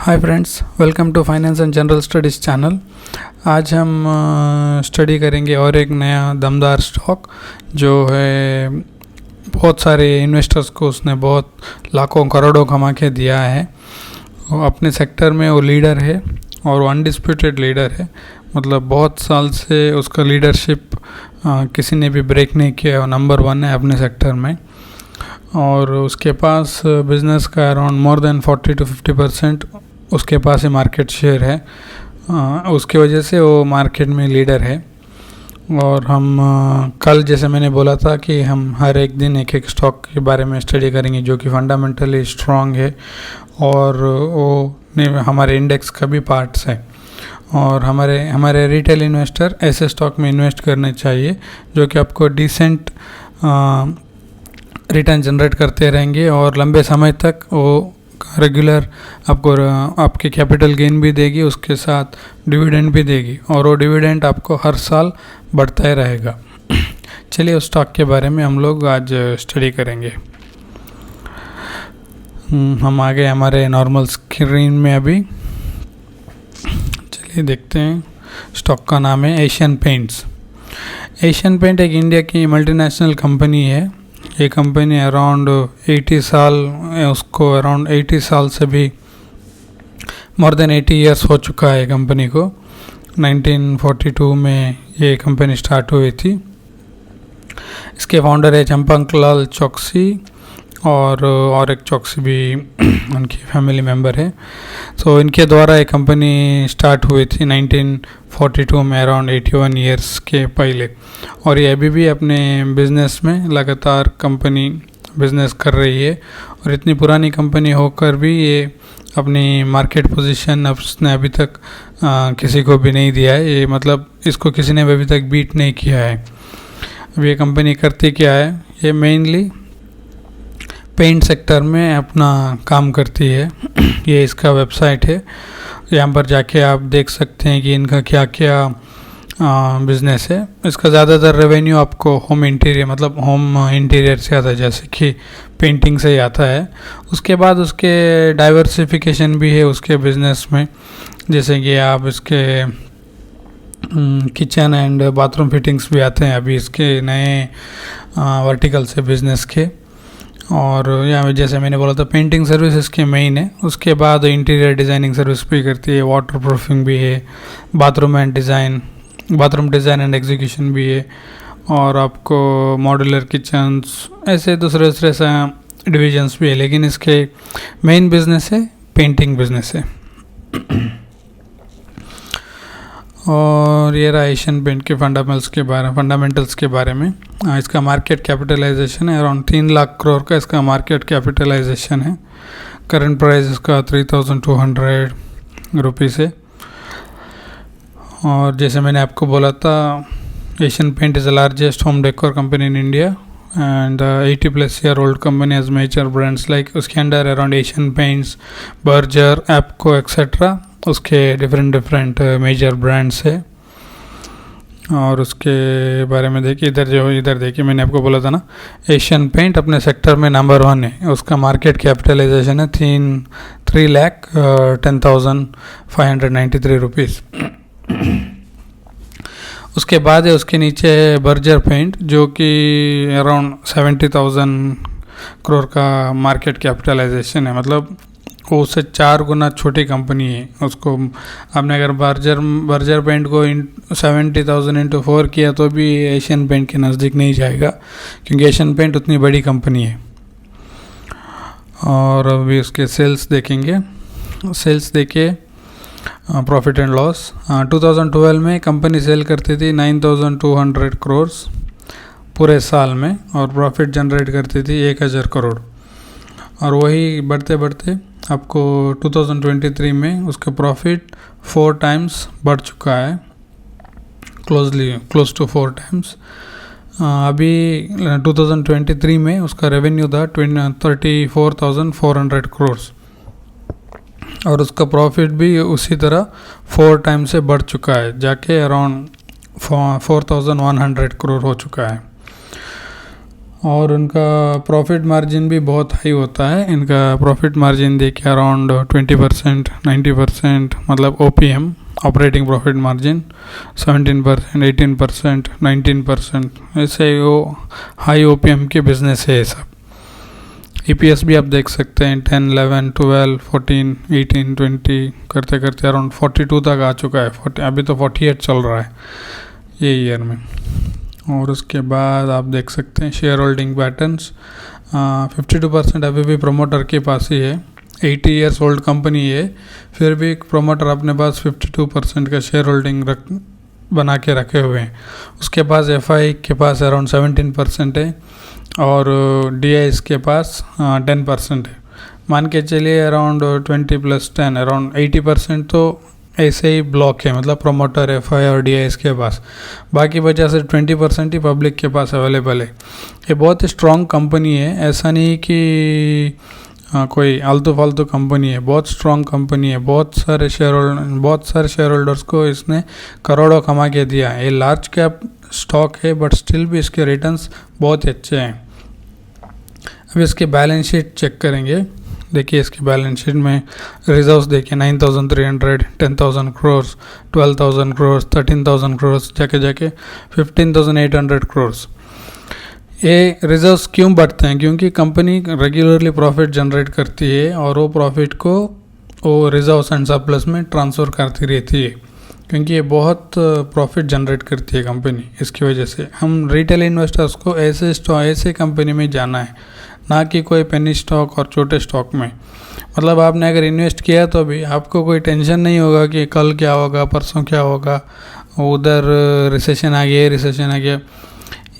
Hi friends, welcome to finance and general studies channel. आज हम study करेंगे और एक नया दमदार स्टॉक जो है बहुत सारे इन्वेस्टर्स को उसने बहुत लाखों करोड़ों कमा के दिया है। वो अपने सेक्टर में वो लीडर है और वो अनडिस्प्यूटेड लीडर है। मतलब बहुत साल से उसका लीडरशिप किसी ने भी ब्रेक नहीं किया। नंबर 1 है अपने सेक्टर में और उसके पास बिज़नेस का अराउंड मोर देन 40 to 50% उसके पास ही मार्केट शेयर है। उसके वजह से वो मार्केट में लीडर है। और हम कल जैसे मैंने बोला था कि हम हर एक दिन एक एक स्टॉक के बारे में स्टडी करेंगे जो कि फंडामेंटली स्ट्रॉन्ग है और वो हमारे इंडेक्स का भी पार्ट्स है। और हमारे रिटेल इन्वेस्टर ऐसे स्टॉक में इन्वेस्ट करने चाहिए जो कि आपको डिसेंट रिटर्न जनरेट करते रहेंगे और लंबे समय तक वो रेगुलर आपको आपके कैपिटल गेन भी देगी, उसके साथ डिविडेंड भी देगी और वो डिविडेंड आपको हर साल बढ़ता ही रहेगा। चलिए उस स्टॉक के बारे में हम लोग आज स्टडी करेंगे। हम आ गए हमारे नॉर्मल स्क्रीन में अभी। चलिए देखते हैं। स्टॉक का नाम है एशियन पेंट्स। एशियन पेंट एक इंडिया की मल्टीनेशनल कंपनी है। ये कंपनी अराउंड 80 साल, उसको अराउंड 80 साल से भी मोर देन 80 ईयर्स हो चुका है कंपनी को। 1942 में ये कंपनी स्टार्ट हुई थी। इसके फाउंडर है चंपकलाल चौकसी और एक चौकसी भी उनकी फैमिली मेंबर है। सो इनके द्वारा ये कंपनी स्टार्ट हुई थी 1942 में, अराउंड 81 ईयर्स के पहले। और ये अभी भी अपने बिज़नेस में लगातार कंपनी बिज़नेस कर रही है। और इतनी पुरानी कंपनी होकर भी ये अपनी मार्केट पोजीशन उसने अभी तक किसी को भी नहीं दिया है। ये मतलब इसको किसी ने अभी तक बीट नहीं किया है। अब ये कंपनी करती क्या है, ये मेनली पेंट सेक्टर में अपना काम करती है। ये इसका वेबसाइट है, यहाँ पर जाके आप देख सकते हैं कि इनका क्या क्या बिज़नेस है। इसका ज़्यादातर रेवेन्यू आपको होम इंटीरियर से आता है, जैसे कि पेंटिंग से ही आता है। उसके बाद उसके डाइवर्सिफिकेशन भी है उसके बिज़नेस में, जैसे कि आप इसके किचन एंड बाथरूम फिटिंग्स भी आते हैं अभी इसके नए वर्टिकल से बिज़नेस के। और यहाँ जैसे मैंने बोला था पेंटिंग सर्विस इसके मेन है। उसके बाद इंटीरियर डिज़ाइनिंग सर्विस भी करती है, वाटर प्रूफिंग भी है, बाथरूम डिज़ाइन एंड एग्जीक्यूशन भी है, और आपको मॉड्यूलर किचन्स ऐसे दूसरे डिविजन्स भी है। लेकिन इसके मेन बिजनेस है पेंटिंग बिजनेस है। और ये रहा एशियन पेंट के फंडामेंटल्स के बारे में। इसका मार्केट कैपिटलाइजेशन है अराउंड 3 लाख करोड़ का इसका मार्केट कैपिटलाइजेशन है। करंट प्राइस इसका 3200 रुपीज़ है। और जैसे मैंने आपको बोला था, Asian paint is the largest home decor company in India and 80+ year old company as major brands like उसके under around Asian paints, Berger, Apco etcetera, उसके डिफरेंट मेजर ब्रांड्स है। और उसके बारे में देखिए, इधर देखिए, मैंने आपको बोला था ना एशियन पेंट अपने सेक्टर में नंबर 1 है। उसका मार्केट कैपिटलाइजेशन है 3,10,593 रुपीज़। उसके बाद है उसके नीचे है बर्जर पेंट जो कि अराउंड 70,000 करोड़ का मार्केट कैपिटलाइजेशन है। मतलब वो उससे 4 गुना छोटी कंपनी है। उसको आपने अगर बर्जर पेंट को 70,000 into 4 किया तो भी एशियन पेंट के नज़दीक नहीं जाएगा, क्योंकि एशियन पेंट उतनी बड़ी कंपनी है। और अभी उसके सेल्स देखेंगे। सेल्स देखिए, प्रॉफिट एंड लॉस। 2012 में कंपनी सेल करती थी 9,200 करोड़ पूरे साल में और प्रॉफिट जनरेट करती थी 1,000 करोड़। और वही बढ़ते बढ़ते आपको 2023 में उसका प्रॉफिट 4 times बढ़ चुका है, क्लोज टू 4 times। अभी 2023 में उसका रेवेन्यू था 34,400 करोड़ और उसका प्रॉफिट भी उसी तरह 4 times से बढ़ चुका है, जाके अराउंड 4,100 करोड़ हो चुका है। और उनका प्रॉफिट मार्जिन भी बहुत हाई होता है। इनका प्रॉफिट मार्जिन देखिए अराउंड 20%, 90%, मतलब OPM, ऑपरेटिंग प्रॉफिट मार्जिन 17%, 18%, 19%, ऐसे वो हाई OPM के बिजनेस है ये सब। EPS भी आप देख सकते हैं 10, 11, 12, 14, 18, 20 करते करते अराउंड 42 तक आ चुका है। 40, अभी तो 48 चल रहा है ये ईयर में। और उसके बाद आप देख सकते हैं शेयर होल्डिंग पैटर्न्स। 52% अभी भी प्रमोटर के पास ही है। 80 ईयर्स ओल्ड कंपनी है, फिर भी प्रमोटर अपने पास 52% का शेयर होल्डिंग बना के रखे हुए हैं। उसके पास FI के पास अराउंड 17% है और DIS के पास 10% है। मान के चलिए अराउंड 20 + 10 अराउंड 80% तो ऐसे ही ब्लॉक है, मतलब प्रमोटर, FI और DIS के पास। बाकी बचा सिर्फ 20% ही पब्लिक के पास अवेलेबल है। ये बहुत स्ट्रॉन्ग कंपनी है, ऐसा नहीं कि कोई आलतू फालतू कंपनी है, बहुत स्ट्रॉन्ग कंपनी है। बहुत सारे शेयर होल्डर्स को इसने करोड़ों कमा के दिया है। ये लार्ज कैप स्टॉक है बट स्टिल भी इसके रिटर्न्स बहुत ही अच्छे हैं। अब इसके बैलेंस शीट चेक करेंगे। देखिए इसके बैलेंस शीट में रिजर्व्स देखिए 9,300, 10,000 करोड़, 12,000 करोड़, 13,000 करोड़, जाके 15,800 करोड़। ये रिजर्व्स क्यों बढ़ते हैं? क्योंकि कंपनी रेगुलरली प्रॉफिट जनरेट करती है और वो प्रॉफिट को वो रिजर्व्स एंड सरप्लस में ट्रांसफ़र करती रहती है, क्योंकि ये बहुत प्रॉफिट जनरेट करती है कंपनी। इसकी वजह से हम रिटेल इन्वेस्टर्स को ऐसे कंपनी में जाना है, ना कि कोई पेनी स्टॉक और छोटे स्टॉक में। मतलब आपने अगर इन्वेस्ट किया तो भी आपको कोई टेंशन नहीं होगा कि कल क्या होगा, परसों क्या होगा, उधर रिसेशन आ गया।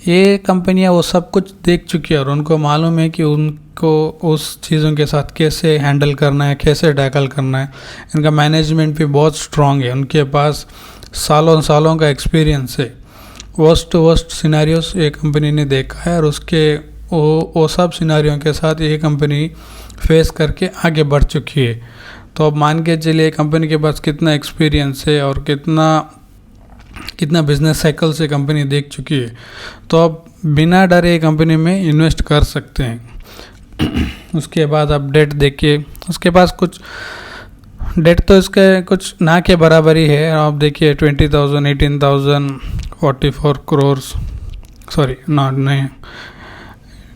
ये कंपनियां वो सब कुछ देख चुकी है और उनको मालूम है कि उनको उस चीज़ों के साथ कैसे हैंडल करना है, कैसे टैकल करना है। इनका मैनेजमेंट भी बहुत स्ट्रांग है, उनके पास सालों का एक्सपीरियंस है। वर्स्ट सिनेरियोस ये कंपनी ने देखा है और उसके वो सब सिनेरियो के साथ ये कंपनी फेस करके आगे बढ़ चुकी है। तो अब मान के चलिए कंपनी के पास कितना एक्सपीरियंस है और कितना बिजनेस साइकिल से कंपनी देख चुकी है, तो अब बिना डरे कंपनी में इन्वेस्ट कर सकते हैं। उसके बाद आप डेट देखिए, उसके पास कुछ डेट तो इसके कुछ ना के बराबर ही है। आप देखिए 20,000, 18,000, 44 करोड़, सॉरी नहीं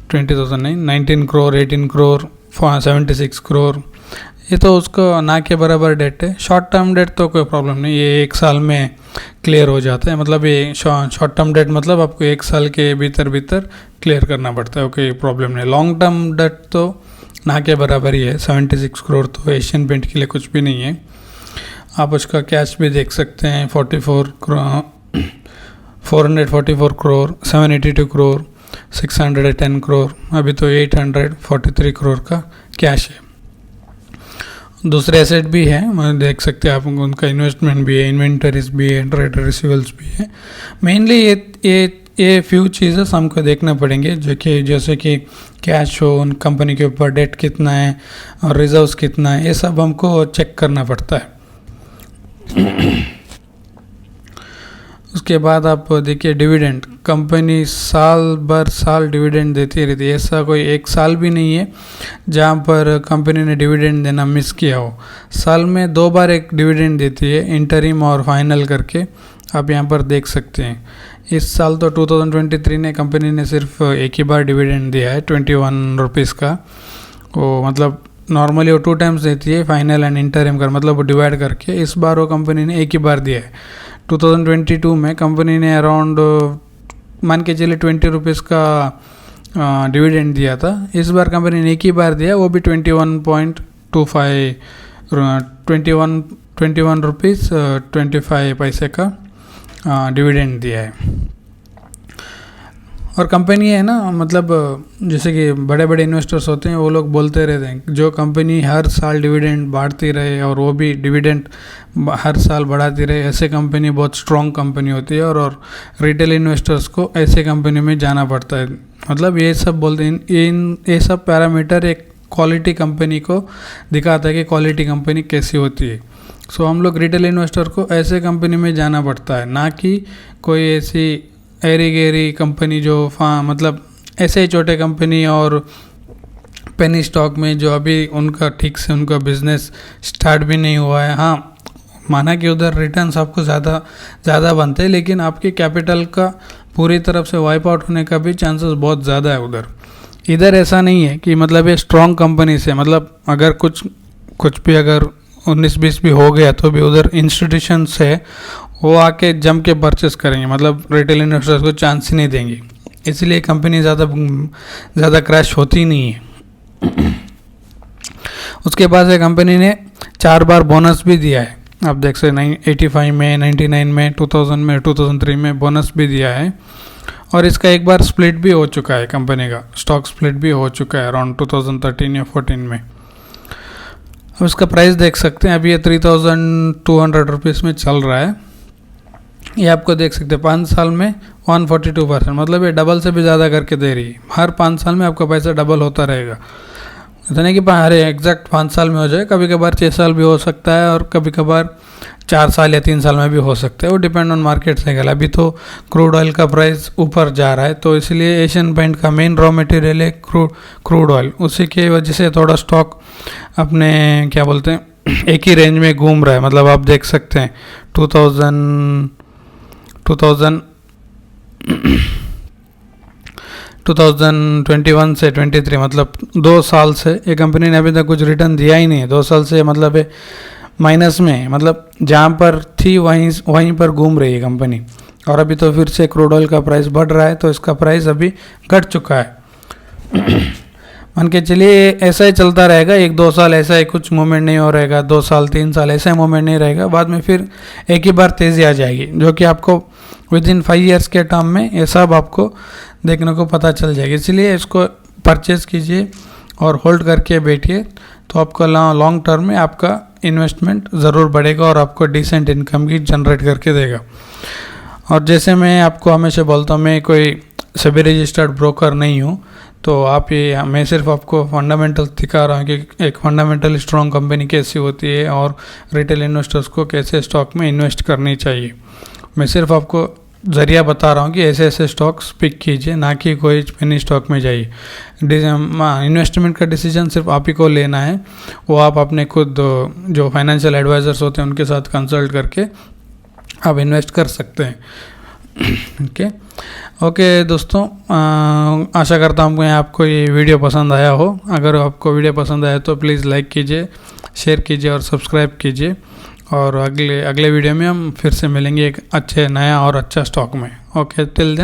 20,000 नहीं, 19 करोड़, 18 करोड़, 76 करोड़। ये तो उसको ना के बराबर डेट है। शॉर्ट टर्म डेट तो कोई प्रॉब्लम नहीं, ये 1 साल में क्लियर हो जाता है। मतलब ये शॉर्ट टर्म डेट मतलब आपको 1 साल के भीतर क्लियर करना पड़ता है, कोई प्रॉब्लम नहीं। लॉन्ग टर्म डेट तो ना के बराबर ही है। 76 करोड़ तो एशियन पेंट के लिए कुछ भी नहीं है। आप उसका कैश भी देख सकते हैं 444 करोड़, 782 करोड़, 610 करोड़, अभी तो 843 करोड़ का कैश है। दूसरे एसेट भी है, मैं देख सकते हैं आप, उनका इन्वेस्टमेंट भी है, इन्वेंटरीज भी है, ट्रेड रिसीवेबल्स भी है। मेनली ये फ्यू चीज़ें हमको देखना पड़ेंगे, जैसे कि कैश हो, उन कंपनी के ऊपर डेट कितना है और रिजर्व्स कितना है, ये सब हमको चेक करना पड़ता है। उसके बाद आप देखिए डिविडेंड, कंपनी साल डिविडेंड देती रहती है। ऐसा कोई 1 साल भी नहीं है जहाँ पर कंपनी ने डिविडेंड देना मिस किया हो। साल में 2 बार एक डिविडेंड देती है, इंटरिम और फाइनल करके, आप यहाँ पर देख सकते हैं। इस साल तो 2023 ने कंपनी ने सिर्फ एक ही बार डिविडेंड दिया है 21 रुपीज़ का। वो मतलब नॉर्मली वो 2 टाइम्स देती है, फाइनल एंड इंटरिम कर, मतलब वो डिवाइड करके। इस बार वो कंपनी ने एक ही बार दिया है। 2022 में कंपनी ने अराउंड मान के चलिए 20 रुपीज़ का डिविडेंड दिया था। इस बार कंपनी ने एक ही बार दिया, वो भी 21 रुपीज़ 25 पैसे का डिविडेंड दिया है। और कंपनी है ना, मतलब जैसे कि बड़े बड़े इन्वेस्टर्स होते हैं, वो लोग बोलते रहते हैं जो कंपनी हर साल डिविडेंड बांटती रहे और वो भी डिविडेंड हर साल बढ़ाती रहे, ऐसे कंपनी बहुत स्ट्रॉन्ग कंपनी होती है। और रिटेल इन्वेस्टर्स को ऐसे कंपनी में जाना पड़ता है। मतलब ये सब बोलते हैं, ये सब पैरामीटर एक क्वालिटी कंपनी को दिखाता है कि क्वालिटी कंपनी कैसी होती है। सो हम लोग रिटेल इन्वेस्टर को ऐसे कंपनी में जाना पड़ता है, ना कि कोई ऐसी एरी गेरी कंपनी जो मतलब ऐसे ही छोटे कंपनी और पेनी स्टॉक में जो अभी उनका ठीक से उनका बिजनेस स्टार्ट भी नहीं हुआ है, हाँ माना कि उधर रिटर्न्स आपको ज़्यादा बनते हैं, लेकिन आपके कैपिटल का पूरी तरफ से वाइप आउट होने का भी चांसेस बहुत ज़्यादा है उधर। इधर ऐसा नहीं है कि मतलब ये स्ट्रॉन्ग कंपनी से, मतलब अगर कुछ भी अगर 19-20 भी हो गया तो भी उधर इंस्टीट्यूशन से वो आके जम के परचेस करेंगे, मतलब रिटेल इन्वेस्टर्स को चांस ही नहीं देंगे, इसलिए कंपनी ज़्यादा क्रैश होती नहीं है। उसके बाद से कंपनी ने 4 बार बोनस भी दिया है, आप देख सकते 85 में, 99 में, 2000 में, 2003 में बोनस भी दिया है। और इसका एक बार स्प्लिट भी हो चुका है, कंपनी का स्टॉक स्प्लिट भी हो चुका है अराउंड 2013 या 14 में। अब इसका प्राइस देख सकते हैं, अभी ये 3200 रुपीज़ में चल रहा है। ये आपको देख सकते हैं 5 साल में 142%, मतलब ये डबल से भी ज़्यादा करके दे रही है। हर 5 साल में आपका पैसा डबल होता रहेगा, इतना नहीं कि हर एग्जैक्ट 5 साल में हो जाए, कभी कभार 6 साल भी हो सकता है और कभी कभार 4 साल या 3 साल में भी हो सकता है, वो डिपेंड ऑन मार्केट साइकिल। अभी तो क्रूड ऑयल का प्राइस ऊपर जा रहा है, तो इसलिए एशियन पेंट का मेन रॉ मटेरियल है क्रूड ऑयल, उसी की वजह से थोड़ा स्टॉक अपने क्या बोलते हैं एक ही रेंज में घूम रहा है। मतलब आप देख सकते हैं 2021 से 23, मतलब 2 साल से ये कंपनी ने अभी तक कुछ रिटर्न दिया ही नहीं है। 2 साल से मतलब ये माइनस में है, मतलब जहाँ पर थी वहीं पर घूम रही है कंपनी। और अभी तो फिर से क्रूड ऑयल का प्राइस बढ़ रहा है, तो इसका प्राइस अभी घट चुका है। मान के चलिए ऐसा ही चलता रहेगा, 1-2 साल ऐसा ही कुछ मूवमेंट नहीं हो रहेगा, 2 साल 3 साल ऐसा ही मूवमेंट नहीं रहेगा, बाद में फिर एक ही बार तेज़ी आ जाएगी, जो कि आपको विद इन 5 ईयर्स के टर्म में ये सब आपको देखने को पता चल जाएगा। इसलिए इसको परचेज़ कीजिए और होल्ड करके बैठिए, तो आपको लॉन्ग टर्म में आपका इन्वेस्टमेंट ज़रूर बढ़ेगा और आपको डिसेंट इनकम की जनरेट करके देगा। और जैसे मैं आपको हमेशा बोलता हूँ, मैं कोई सेबी रजिस्टर्ड ब्रोकर नहीं हूँ, तो मैं सिर्फ आपको फंडामेंटल दिखा रहा हूँ कि एक फंडामेंटल स्ट्रॉन्ग कंपनी कैसी होती है और रिटेल इन्वेस्टर्स को कैसे स्टॉक में इन्वेस्ट करनी चाहिए। मैं सिर्फ आपको ज़रिया बता रहा हूँ कि ऐसे ऐसे स्टॉक्स पिक कीजिए, ना कि कोई पेनी स्टॉक में जाइए। इन्वेस्टमेंट का डिसीजन सिर्फ आप ही को लेना है, वो आप अपने खुद जो फाइनेंशियल एडवाइज़र्स होते हैं उनके साथ कंसल्ट करके आप इन्वेस्ट कर सकते हैं। ओके दोस्तों, आशा करता हूँ कि आपको ये वीडियो पसंद आया हो। अगर आपको वीडियो पसंद आया तो प्लीज़ लाइक कीजिए, शेयर कीजिए और सब्सक्राइब कीजिए। और अगले वीडियो में हम फिर से मिलेंगे एक अच्छे नया और अच्छा स्टॉक में। Okay, till then.